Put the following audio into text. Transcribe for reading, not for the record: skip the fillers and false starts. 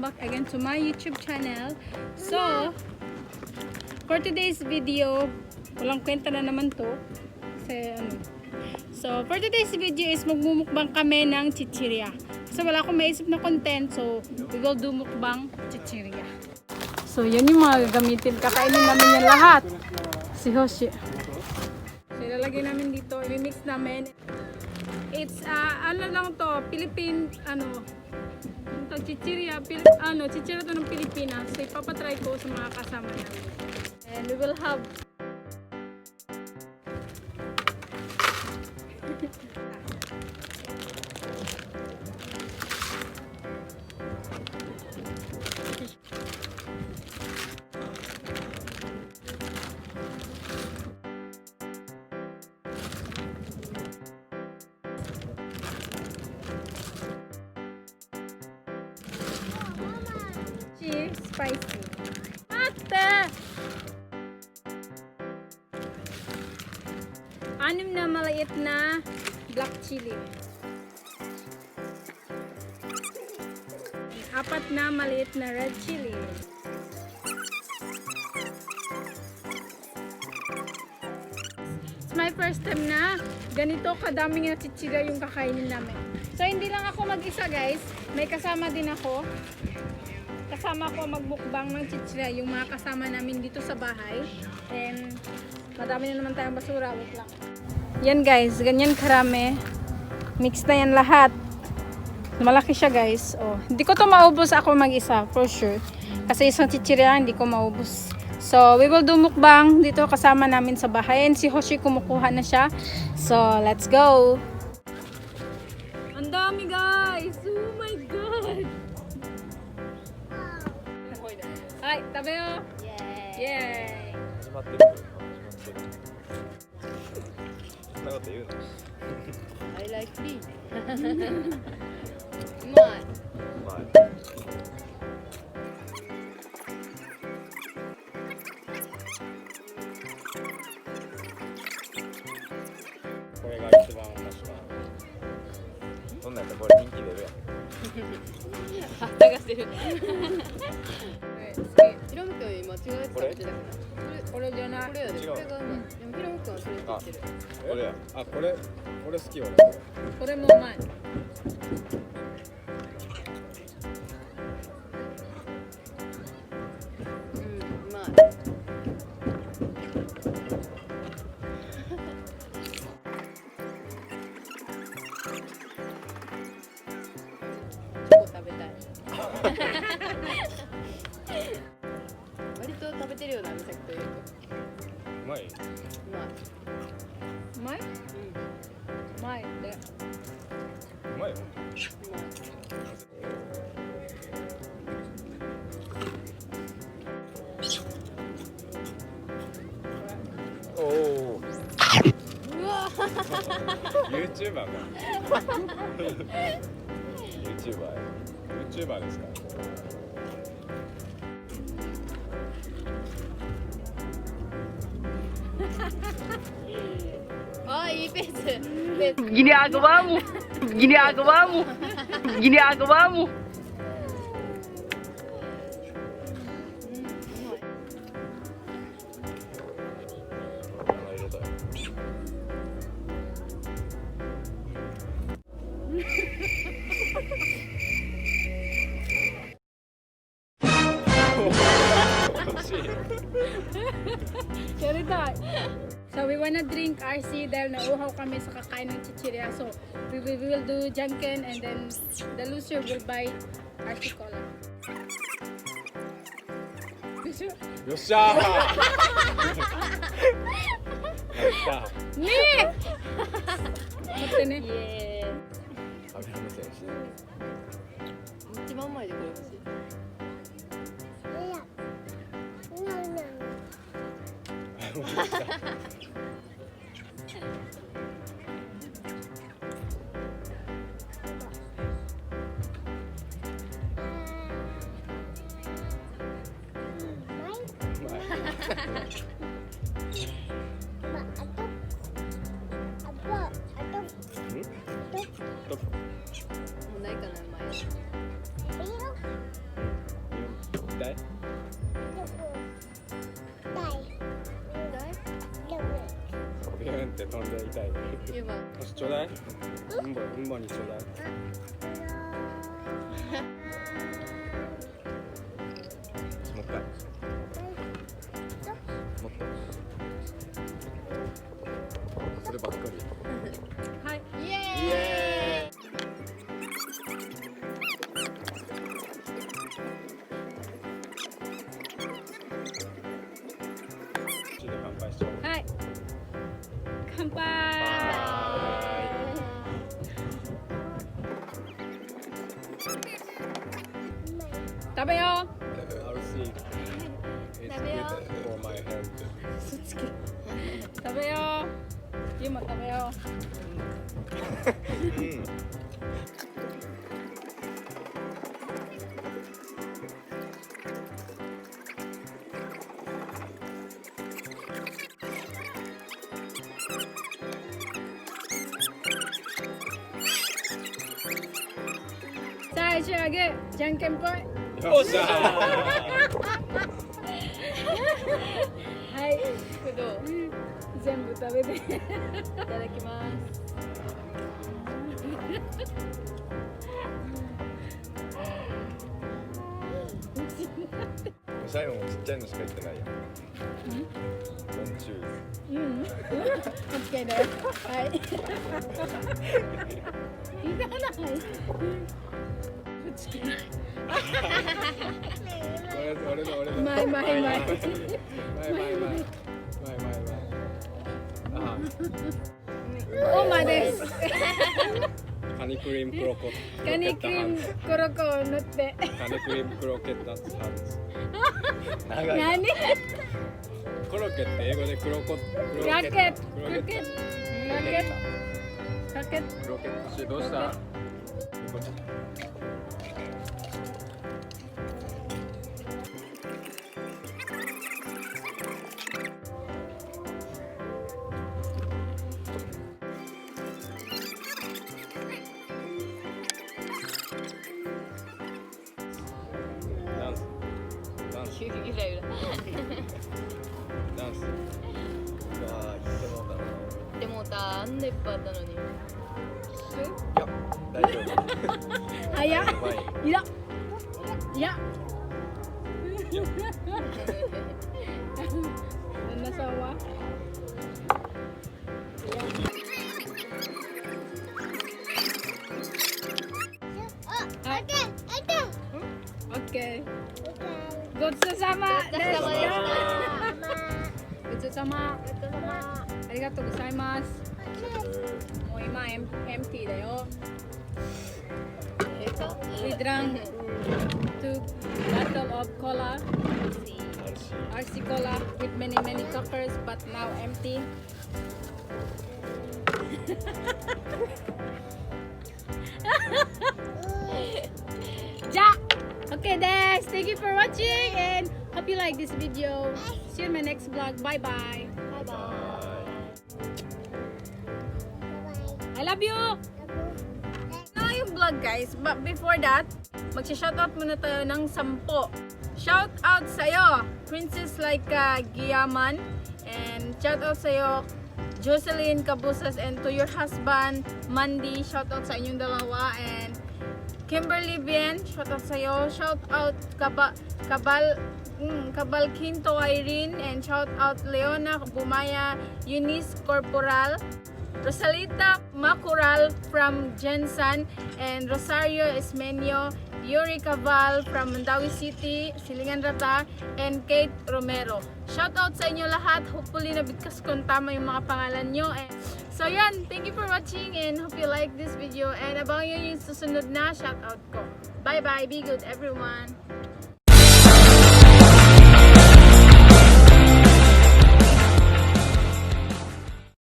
back again to my YouTube channel. So, for today's video, walang kwenta na naman to. Kasi So, for today's video is magmumukbang kami ng chichirya. Kasi wala akong maisip na content, so we will do mukbang chichirya. So, yan yung mga gagamitin. Kakainin namin yan lahat. Si Hoshi. So, ilalagay namin dito. I-mix namin. It's, ano lang to, Philippine, ito, chichirya. Chichirya to ng Pilipinas. So, ipapatry ko sa mga kasama namin. And we will have spicy. Ate! 6 na maliit na black chili. 4 na maliit na red chili. It's my first time na ganito kadaming na chichirya yung kakainin namin. So hindi lang ako mag-isa guys, may kasama din ako. Kasama ko magmukbang ng chichirya, yung mga kasama namin dito sa bahay. And madami na naman tayong basura. Wait lang. Yan guys, ganyan karami. Mix na yan lahat. Malaki siya guys. Oh, hindi ko to maubos ako mag-isa, for sure. Kasi isang chichirya, hindi ko maubos. So, we will do mukbang dito kasama namin sa bahay. And si Hoshi kumukuha na siya. So, let's go! Ang dami guys! Oh my God! Hi, tabi yo! Yay! Yay! 始まってる。そんなこと言うの I like beef. うまい。うまい。これが一番面白い。そんなんやったらこれ人気出るやん。あったがしてる。ひろむくん今違うやつ食べてたから。これじゃない。これやで。違うこれがうまい。でもひろむくんはそれって言ってる。これや。あ、これ好き俺。これもうまい。うん、うまい。チョコ食べたい。割と食べてるような美咲というと。うまい。うまい。うまい？うまいね。うまいよ。うまい。おお。うわ。YouTuber か。YouTuber ですか。あ、いいペース。Gini agawa mo. Gini agawa mo. Gini agawa mo. 入れたよ。惜しい。 Cherry dot. So we wanna drink RC dahil nauhaw kami sa kakain ng chichirya. So we will do janken and then the loser will buy RC cola. よっしゃー。やったー。ねえ待ってね。イエカメラ目線して。ーイ。一番前でこれ欲しい。もうないかな、前。ビューンって飛んで痛い。ユーマもしちょうだい。うんぼにちょうだい。もう一回。もっと。そればっかり。はい。イエイエーイ。口で乾杯しちゃおう。はい。乾杯。食べよう。I'll see. It's 食べよ good for my health. 食べよう。ゆうも食べようん。う。最初はグー、じゃんけんぽい。よっしゃはい。これどう？全部食べて。いただきます。ー。最後もちっちゃいのしか言ってないやん。Don't choose. うん。オッケーだよ。はい。いらない。俺の。前。前。あオーマです。カニクリームクロコ。カニクリームコロコを塗って。カニクリームクロケットハンズ。長いな。何？コロケって英語でクロコ。ラケット。クロケット。ラケット。クロケットしどうした？こっち。ダンス。ゆらゆら。ダンス。うわー、言ってもうたな。でもあんないっぱいあったのに。いや、大丈夫。早っ。前。いや。いや。旦那さんは？はい。オッケー。ごちそうさまでした。ごちそうさま。ありがとうございます。もう今エンティーだよ。We drank 2 bottle of cola, RC cola with many cockers, but now empty. Ja! Okay, guys, thank you for watching and hope you like this video. See you in my next vlog. Bye bye. I love you. Na yung vlog, guys. But before that, magsha-shoutout muna tayo ng 10. Shoutout sa'yo, Princess Laika Giyaman. And shoutout sa'yo, Jocelyn Cabusas. And to your husband, Mandy. Shoutout sa inyong dalawa. And Kimberly Bien, shoutout sa'yo. Shoutout Kabal Quinto Irene. And shoutout Leona Bumaya, Eunice Corporal, Rosalita Macural from Jensan, and Rosario Esmenio, Yuri Caval from Mandawi City, Silingan Rata, and Kate Romero. Shoutout sa inyo lahat. Hopefully nabigkas kung tama yung mga pangalan nyo. And so yan, thank you for watching and hope you like this video. And abangan nyo yung susunod na shoutout ko. Bye bye, be good everyone.